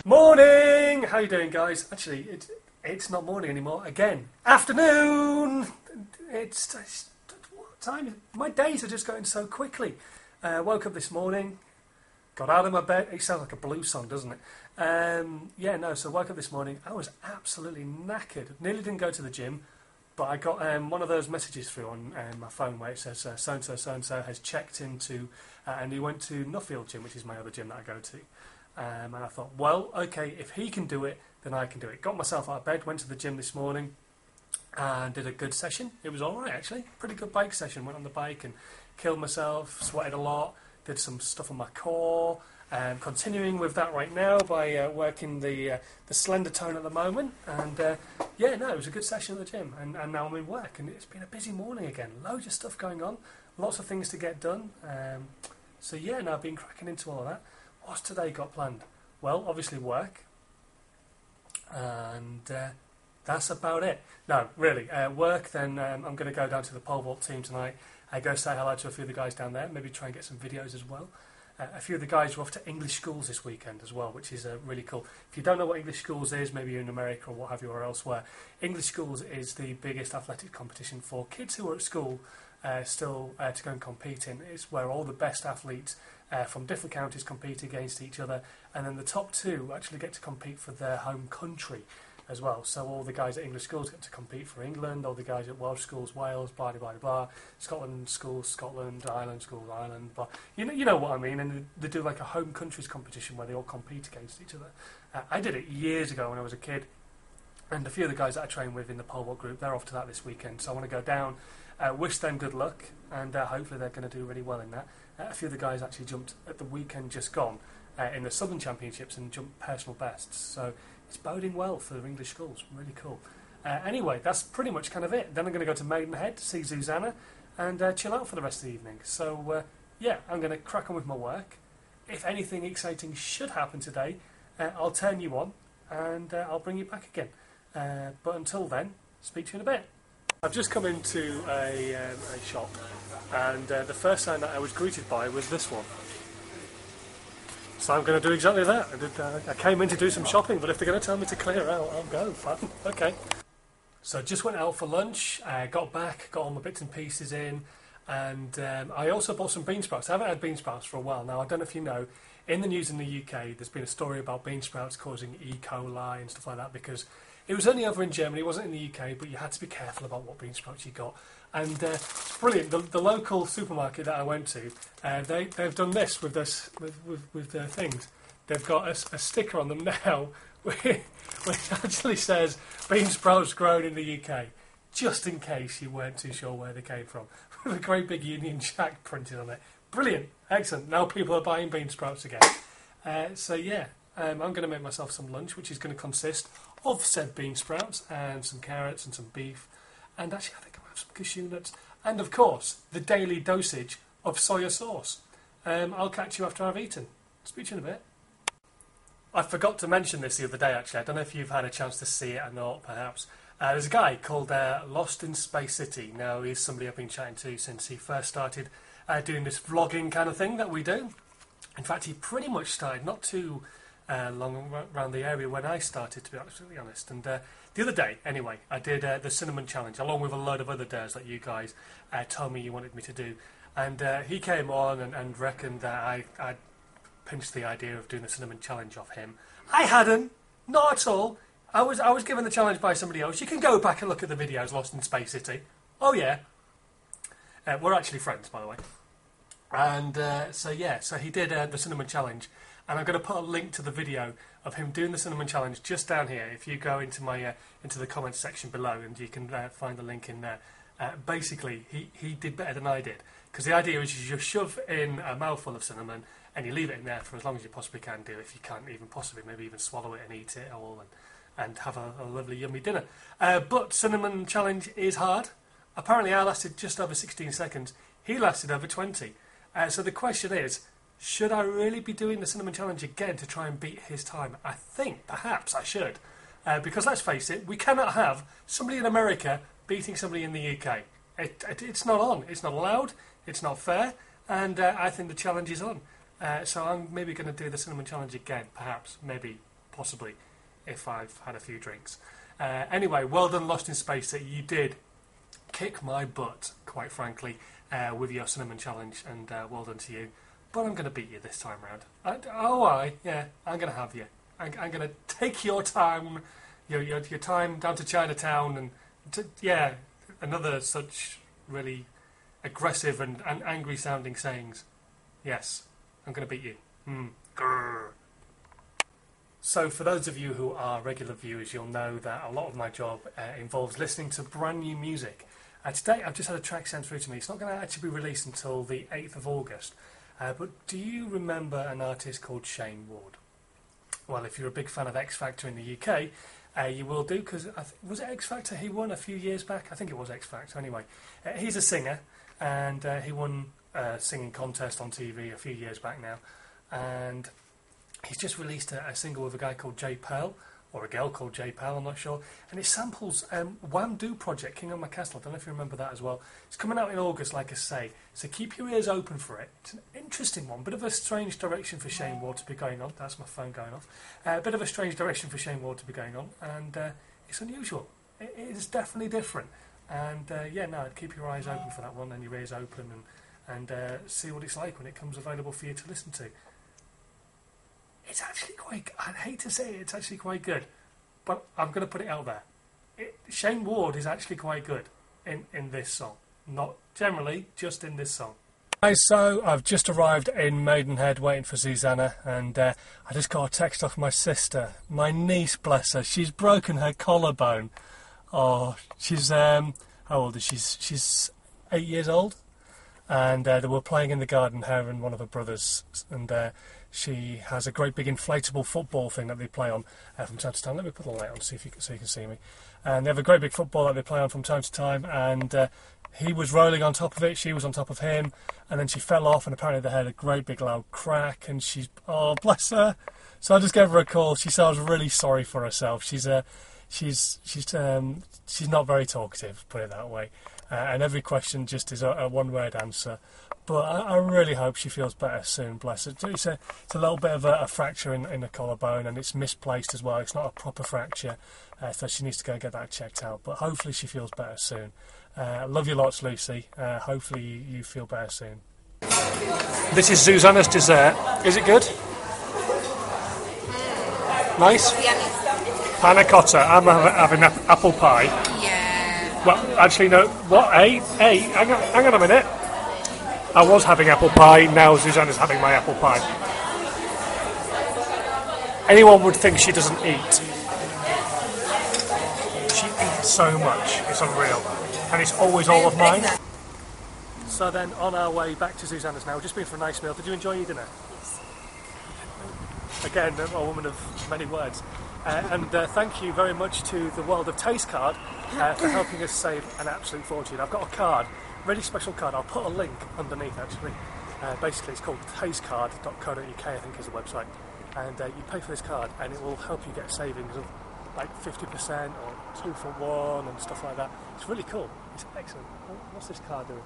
Morning! How you doing, guys? Actually, it's not morning anymore. Again, afternoon! What time is it? My days are just going so quickly. Woke up this morning, got out of my bed. It sounds like a blues song, doesn't it? So woke up this morning. I was absolutely knackered. Nearly didn't go to the gym, but I got one of those messages through on my phone where it says so-and-so has checked into, and he went to Nuffield Gym, which is my other gym that I go to. And I thought, well, okay, if he can do it, then I can do it. Got myself out of bed, went to the gym this morning, and did a good session. It was all right, actually. Pretty good bike session. Went on the bike and killed myself, sweated a lot, did some stuff on my core. Continuing with that right now by working the slender tone at the moment. And, it was a good session at the gym. And now I'm in work, and it's been a busy morning again. Loads of stuff going on. Lots of things to get done. Now I've been cracking into all of that. What's today got planned? Well, obviously work, and that's about it. No, really, work, then I'm going to go down to the pole vault team tonight. I go say hello to a few of the guys down there, maybe try and get some videos as well. A few of the guys are off to English schools this weekend as well, which is really cool. If you don't know what English schools is, maybe you're in America or what have you or elsewhere, English schools is the biggest athletic competition for kids who are at school still to go and compete in. It's where all the best athletes from different counties compete against each other, and then the top two actually get to compete for their home country as well. So all the guys at English schools get to compete for England, all the guys at Welsh schools, Wales, blah, blah, blah, blah, Scotland schools, Scotland, Ireland schools, Ireland, blah. You know what I mean, and they do like a home countries competition where they all compete against each other. I did it years ago when I was a kid, and a few of the guys that I train with in the pole vault group, they're off to that this weekend, so I want to go down, wish them good luck, and hopefully they're going to do really well in that. A few of the guys actually jumped at the weekend just gone in the Southern Championships and jumped personal bests, so it's boding well for the English schools. Really cool. Anyway, that's pretty much kind of it. Then I'm going to go to Maidenhead to see Susanna and chill out for the rest of the evening. So I'm going to crack on with my work. If anything exciting should happen today, I'll turn you on and I'll bring you back again. But until then, speak to you in a bit. I've just come into a shop, and the first sign that I was greeted by was this one. So I'm going to do exactly that. I came in to do some shopping, but if they're going to tell me to clear out, I'll go. Fine. Okay. So just went out for lunch, got back, got all my bits and pieces in, and I also bought some bean sprouts. I haven't had bean sprouts for a while now. I don't know if you know, in the news in the UK, there's been a story about bean sprouts causing E. coli and stuff like that, because it was only over in Germany, it wasn't in the UK, but you had to be careful about what bean sprouts you got. And it's brilliant. The local supermarket that I went to, they've done this with their things. They've got a sticker on them now which actually says bean sprouts grown in the UK, just in case you weren't too sure where they came from, with a great big Union Jack printed on it. Brilliant. Excellent. Now people are buying bean sprouts again. I'm going to make myself some lunch, which is going to consist of said bean sprouts and some carrots and some beef, and actually I think I'll have some cashew nuts, and of course the daily dosage of soya sauce. I'll catch you after I've eaten. Speak to you in a bit. I forgot to mention this the other day, actually. I don't know if you've had a chance to see it or not, perhaps. There's a guy called Lost in Space City. Now, he's somebody I've been chatting to since he first started doing this vlogging kind of thing that we do. In fact, he pretty much started not too long around the area when I started, to be absolutely honest. And the other day, anyway, I did the cinnamon challenge, along with a load of other dares that you guys told me you wanted me to do. And he came on and reckoned that I'd pinched the idea of doing the cinnamon challenge off him. I hadn't, not at all. I was given the challenge by somebody else. You can go back and look at the videos, Lost in Space City. Oh yeah. We're actually friends, by the way. And so he did the cinnamon challenge, and I'm going to put a link to the video of him doing the cinnamon challenge just down here. If you go into my into the comments section below, and you can find the link in there. Basically, he did better than I did, because the idea is you shove in a mouthful of cinnamon and you leave it in there for as long as you possibly can do. If you can't even possibly, maybe even swallow it and eat it all, and have a lovely yummy dinner. But cinnamon challenge is hard. Apparently, I lasted just over 16 seconds. He lasted over 20. So the question is, should I really be doing the cinnamon challenge again to try and beat his time? I think perhaps I should. Because let's face it, we cannot have somebody in America beating somebody in the UK. It's not on. It's not allowed. It's not fair. And I think the challenge is on. So I'm maybe going to do the cinnamon challenge again, perhaps, maybe possibly, if I've had a few drinks. Anyway, well done, Lost in Space. That you did kick my butt, quite frankly, with your cinnamon challenge, and well done to you. But I'm going to beat you this time round. Yeah, I'm going to have you. I'm going to take your time, your time down to Chinatown, and another such really aggressive and angry sounding sayings. Yes, I'm going to beat you. Grrr. So for those of you who are regular viewers, you'll know that a lot of my job involves listening to brand new music. Today I've just had a track sent through to me. It's not going to actually be released until the 8th of August. But do you remember an artist called Shane Ward? Well, if you're a big fan of X Factor in the UK, you will do, because was it X Factor he won a few years back? I think it was X Factor anyway. He's a singer, and he won a singing contest on TV a few years back now. And he's just released a single with a guy called Jay Pearl, or a girl called Jay Pearl, I'm not sure. And it samples Wham Do Project, King on My Castle. I don't know if you remember that as well. It's coming out in August, like I say. So keep your ears open for it. It's an interesting one. Bit of a strange direction for Shane Ward to be going on. That's my phone going off. A bit of a strange direction for Shane Ward to be going on. And it's unusual. It is definitely different. And keep your eyes open for that one and your ears open, and see what it's like when it comes available for you to listen to. It's actually quite... I'd hate to say it, it's actually quite good. But I'm going to put it out there. Shane Ward is actually quite good in this song. Not generally, just in this song. So I've just arrived in Maidenhead waiting for Susanna, and I just got a text off my sister. My niece, bless her, she's broken her collarbone. Oh, she's... how old is she? She's 8 years old. And they were playing in the garden, her and one of her brothers, and she has a great big inflatable football thing that they play on from time to time. Let me put the light on so you can see me. And they have a great big football that they play on from time to time, and he was rolling on top of it, she was on top of him, and then she fell off, and apparently they had a great big loud crack, and she's... Oh, bless her! So I just gave her a call. She said I was really sorry for herself. She's not very talkative, put it that way. And every question just is a one-word answer. But I really hope she feels better soon, bless her. It's a little bit of a fracture in the collarbone, and it's misplaced as well. It's not a proper fracture, so she needs to go and get that checked out. But hopefully she feels better soon. Love you lots, Lucy. Hopefully you feel better soon. This is Susanna's dessert. Is it good? Nice? Panna cotta. I'm having apple pie. Yeah. Well, actually, no. What? Hey, hang on a minute. I was having apple pie, now Susanna's having my apple pie. Anyone would think she doesn't eat. She eats so much, it's unreal. And it's always all of mine. So then, on our way back to Susanna's now, we've just been for a nice meal. Did you enjoy your dinner? Yes. Again, a woman of many words. And thank you very much to the World of Taste card for helping us save an absolute fortune. I've got a card. Really special card. I'll put a link underneath actually. Basically it's called tastecard.co.uk, I think is the website, and you pay for this card and it will help you get savings of like 50% or 2 for 1 and stuff like that. It's really cool. It's excellent. What's this card doing?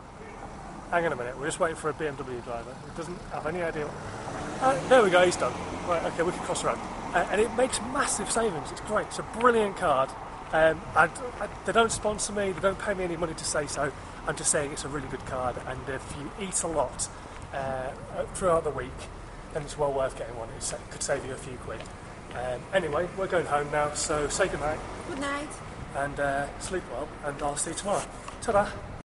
Hang on a minute, we're just waiting for a BMW driver who doesn't have any idea. There we go, he's done. Right, okay, we can cross around. And it makes massive savings. It's great. It's a brilliant card. They don't sponsor me, they don't pay me any money to say so. I'm just saying it's a really good card, and if you eat a lot throughout the week, then it's well worth getting one. It could save you a few quid. Anyway, we're going home now, so say good night. Good night. And sleep well, and I'll see you tomorrow. Ta-da!